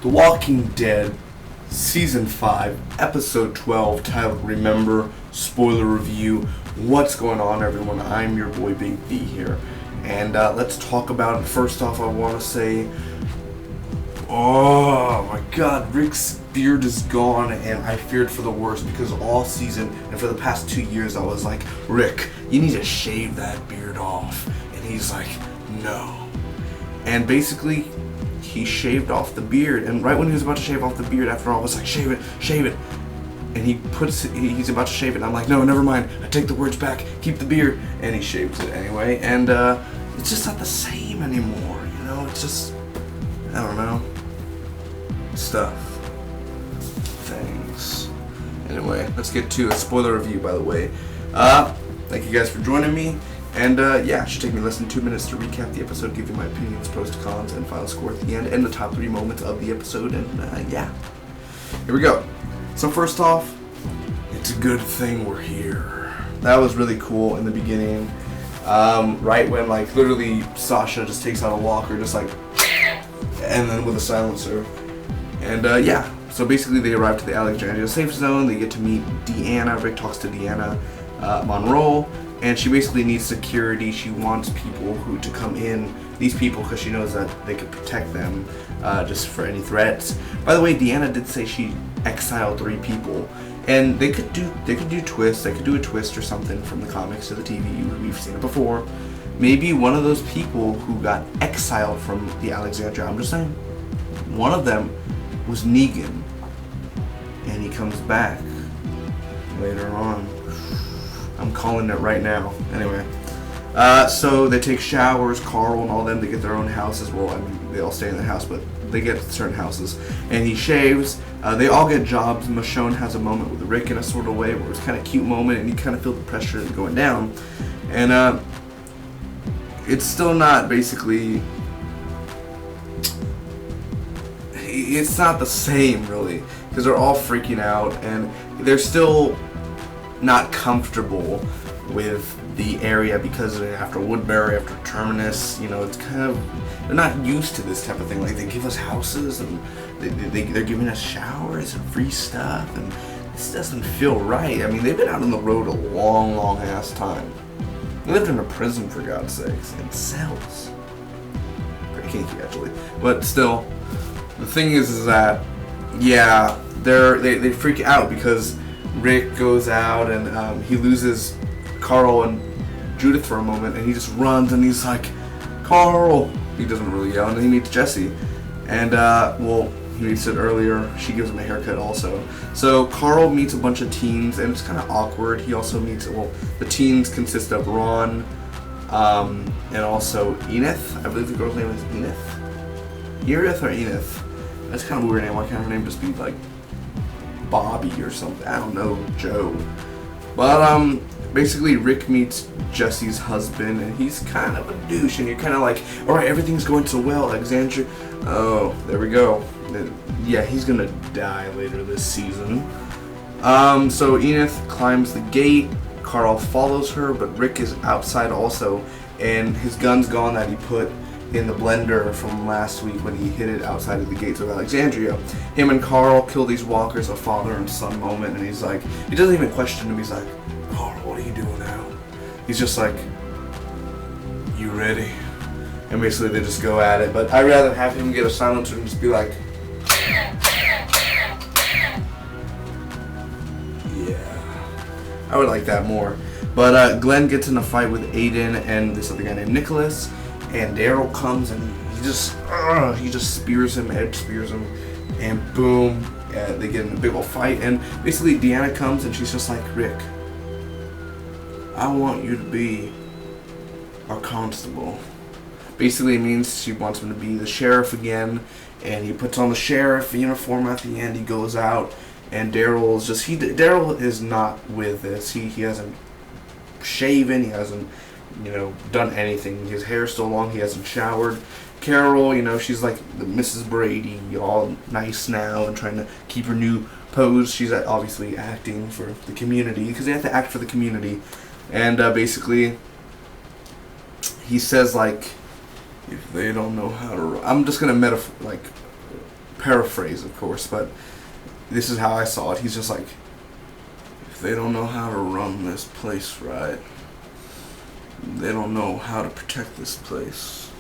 The Walking Dead, Season 5, Episode 12, titled Remember, spoiler review. What's going on, everyone? I'm your boy Big D here, and let's talk about it. First off, I want to say, oh my god, Rick's beard is gone, and I feared for the worst because all season and for the past 2 years I was like, Rick, you need to shave that beard off, and he's like, no. And basically, he shaved off the beard, and right when he was about to shave off the beard, after all, I was like, shave it, and he's about to shave it, and I'm like, no, never mind, I take the words back, keep the beard, and he shaves it anyway, and it's just not the same anymore, you know, it's just, I don't know, things. Anyway, let's get to a spoiler review, by the way. Thank you guys for joining me. And yeah, it should take me less than 2 minutes to recap the episode, give you my opinions, pros to cons, and final score at the end, and the top 3 moments of the episode, and yeah. Here we go. So first off, it's a good thing we're here. That was really cool in the beginning. Right when, like, literally Sasha just takes out a walker, just like, and then with a silencer. And yeah, so basically they arrive to the Alexandria safe zone, they get to meet Deanna. Rick talks to Deanna Monroe. And she basically needs security. She wants people to come in, these people, because she knows that they could protect them just for any threats. By the way, Deanna did say she exiled 3 people, and they could do twists. They could do a twist or something from the comics to the TV. We've seen it before. Maybe one of those people who got exiled from the Alexandria, I'm just saying, one of them was Negan, and he comes back later on. I'm calling it right now. Anyway, so they take showers, Carl and all them, they get their own houses. Well, I mean, they all stay in the house, but they get certain houses. And he shaves. They all get jobs. Michonne has a moment with Rick in a sort of way where it's kind of a cute moment, and you kind of feel the pressure going down. And it's still not basically... It's not the same, really, because they're all freaking out, and they're still not comfortable with the area because after Woodbury, after Terminus, you know, it's kind of, they're not used to this type of thing. Like, they give us houses, and they're giving us showers and free stuff, and this doesn't feel right. I mean, they've been out on the road a long ass time. They lived in a prison, for God's sakes, in cells. Pretty kinky, actually, but still, the thing is that, yeah, they freak out because Rick goes out and he loses Carl and Judith for a moment, and he just runs and he's like, Carl! He doesn't really yell, and then he meets Jesse. And, well, he meets it earlier. She gives him a haircut also. So Carl meets a bunch of teens, and it's kind of awkward. He also meets, well, the teens consist of Ron and also Enith. I believe the girl's name is Enith. Erith or Enith? That's kind of a weird name. Why can't her name just be like Bobby or something? I don't know, Joe. But basically Rick meets Jesse's husband, and he's kind of a douche, and you're kind of like, alright, everything's going so well, Alexandria. Oh, there we go. Yeah, he's gonna die later this season. So Enith climbs the gate, Carl follows her, but Rick is outside also, and his gun's gone that he put in the blender from last week when he hid it outside of the gates of Alexandria. Him and Carl kill these walkers, a father and son moment, and he's like, he doesn't even question him, he's like, Carl, what are you doing now? He's just like, you ready? And basically they just go at it, but I'd rather have him get a silencer and just be like, yeah, I would like that more. But Glenn gets in a fight with Aiden and this other guy named Nicholas, and Daryl comes and he just spears him, edge spears him, and boom, they get in a big old fight. And basically Deanna comes and she's just like, Rick, I want you to be our constable. Basically it means she wants him to be the sheriff again, and he puts on the sheriff uniform at the end. He goes out, and Daryl is not with this. He hasn't shaven, he hasn't, you know, done anything. His hair's still long, he hasn't showered. Carol, you know, she's like the Mrs. Brady, all nice now and trying to keep her new pose. She's obviously acting for the community, because they have to act for the community. And basically he says, like, if they don't know how to, I'm just gonna paraphrase, of course, but this is how I saw it. He's just like, if they don't know how to run this place right, they don't know how to protect this place,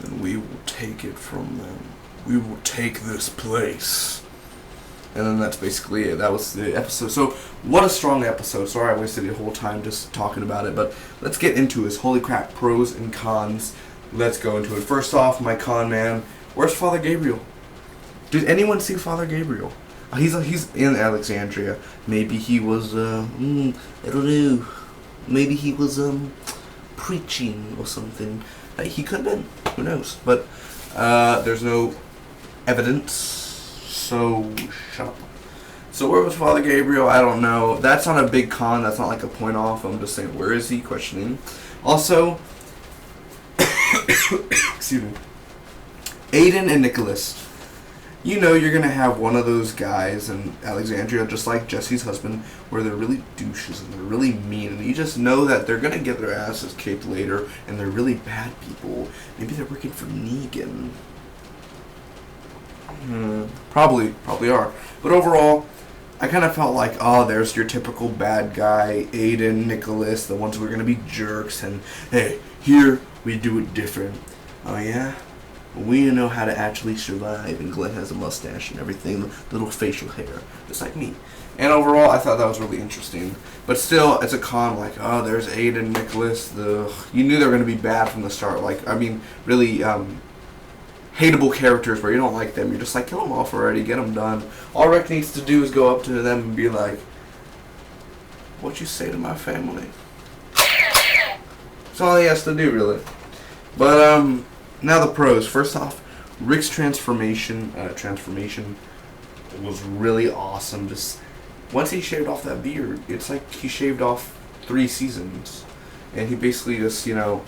then we will take it from them. We will take this place. And then that's basically it. That was the episode. So, what a strong episode. Sorry I wasted the whole time just talking about it, but let's get into this. Holy crap, pros and cons. Let's go into it. First off, my con man, where's Father Gabriel? Did anyone see Father Gabriel? He's in Alexandria. Maybe he was, I don't know. Maybe he was, preaching or something. He could have been. Who knows? But, there's no evidence. So, shut up. So, where was Father Gabriel? I don't know. That's not a big con. That's not like a point off. I'm just saying, where is he? Questioning. Also, excuse me. Aiden and Nicholas. You know you're going to have one of those guys in Alexandria, just like Jesse's husband, where they're really douches and they're really mean. And you just know that they're going to get their asses kicked later, and they're really bad people. Maybe they're working for Negan. Probably are. But overall, I kind of felt like, oh, there's your typical bad guy, Aiden, Nicholas, the ones who are going to be jerks, and hey, here we do it different. Oh yeah? We know how to actually survive, and Glenn has a mustache and everything, little facial hair, just like me. And overall, I thought that was really interesting. But still, it's a con, like, oh, there's Aiden, Nicholas, you knew they were going to be bad from the start. Like, I mean, really, hateable characters where you don't like them. You're just like, kill them off already, get them done. All Rick needs to do is go up to them and be like, what you say to my family? That's all he has to do, really. But, now the pros. First off, Rick's transformation was really awesome. Just once he shaved off that beard, it's like he shaved off 3 seasons. And he basically just, you know,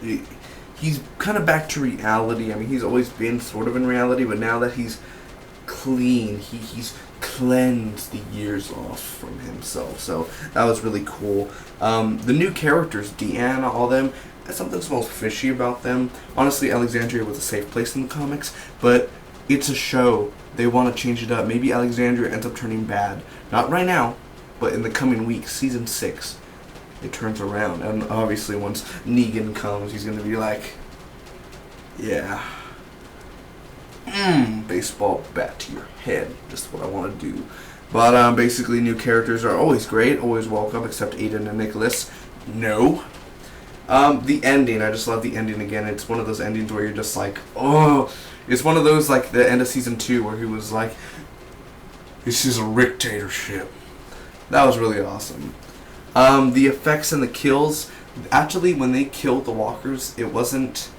he's kind of back to reality. I mean, he's always been sort of in reality, but now that he's clean, he's cleansed the years off from himself. So that was really cool. The new characters, Deanna, all them, something smells fishy about them. Honestly, Alexandria was a safe place in the comics, but it's a show. They want to change it up. Maybe Alexandria ends up turning bad. Not right now, but in the coming weeks, season 6. It turns around, and obviously once Negan comes, he's gonna be like, yeah, baseball bat to your head, just what I want to do. But basically new characters are always great, always welcome, except Aiden and Nicholas. No. The ending, I just love the ending again. It's one of those endings where you're just like, oh, it's one of those like the end of season 2 where he was like, this is a dictatorship. That was really awesome. The effects and the kills, actually when they killed the walkers, it wasn't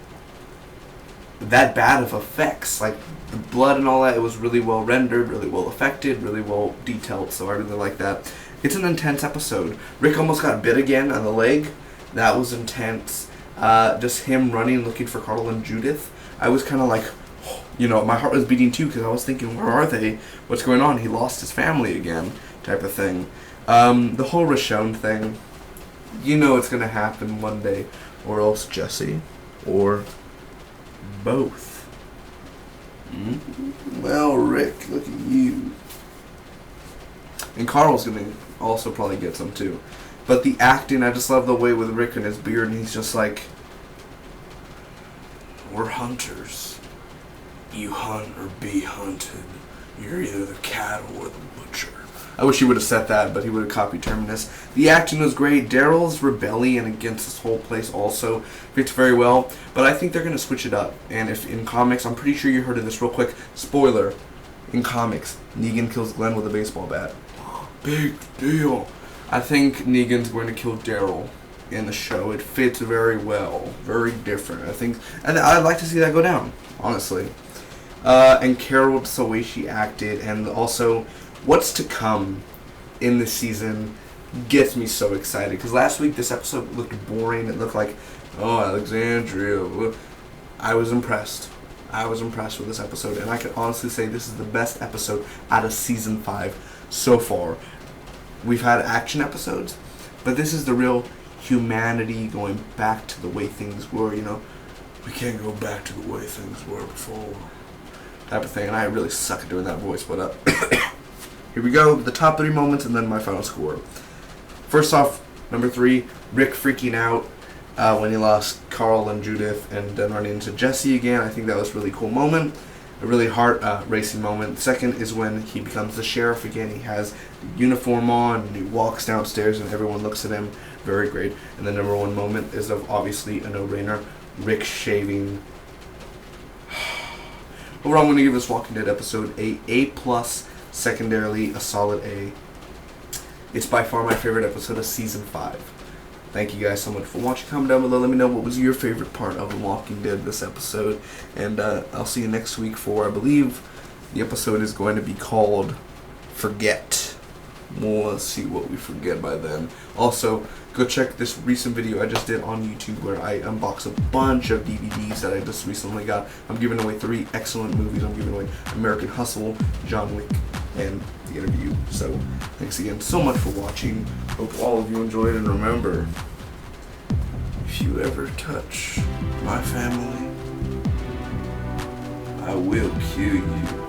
that bad of effects. Like the blood and all that, it was really well rendered, really well affected, really well detailed, so I really like that. It's an intense episode. Rick almost got bit again on the leg. That was intense. Just him running, looking for Carl and Judith. I was kind of like, you know, my heart was beating too because I was thinking, where are they? What's going on? He lost his family again, type of thing. The whole Rashon thing, you know it's going to happen one day, or else Jesse, or both. Well, Rick, look at you. And Carl's going to also probably get some too. But the acting, I just love the way with Rick and his beard, and he's just like, we're hunters. You hunt or be hunted. You're either the cattle or the butcher. I wish he would have said that, but he would have copied Terminus. The acting was great. Daryl's rebellion against this whole place also fits very well. But I think they're going to switch it up. And if in comics, I'm pretty sure you heard of this real quick. Spoiler. In comics, Negan kills Glenn with a baseball bat. Big deal. I think Negan's going to kill Daryl in the show. It fits very well. Very different. I think, and I'd like to see that go down, honestly. And Carol, just the way she acted, and also what's to come in this season gets me so excited. Because last week this episode looked boring. It looked like, oh, Alexandria. I was impressed. I was impressed with this episode, and I can honestly say this is the best episode out of season 5 so far. We've had action episodes, but this is the real humanity going back to the way things were, you know. we can't go back to the way things were before, type of thing. And I really suck at doing that voice, but here we go, the top 3 moments and then my final score. First off, number 3, Rick freaking out when he lost Carl and Judith and then running into Jesse again. I think that was a really cool moment, a really heart-racing moment. The second is when he becomes the sheriff again. He has the uniform on and he walks downstairs and everyone looks at him. Very great. And the number 1 moment is obviously a no-brainer, Rick shaving. Overall, I'm going to give this Walking Dead episode a A+, secondarily a solid A. It's by far my favorite episode of Season 5. Thank you guys so much for watching. Comment down below, let me know what was your favorite part of The Walking Dead this episode. And I'll see you next week for, I believe, the episode is going to be called Forget. We'll see what we forget by then. Also, go check this recent video I just did on YouTube where I unbox a bunch of DVDs that I just recently got. I'm giving away 3 excellent movies. I'm giving away American Hustle, John Wick, and The Interview. So, thanks again so much for watching. Hope all of you enjoyed, and remember, if you ever touch my family, I will kill you.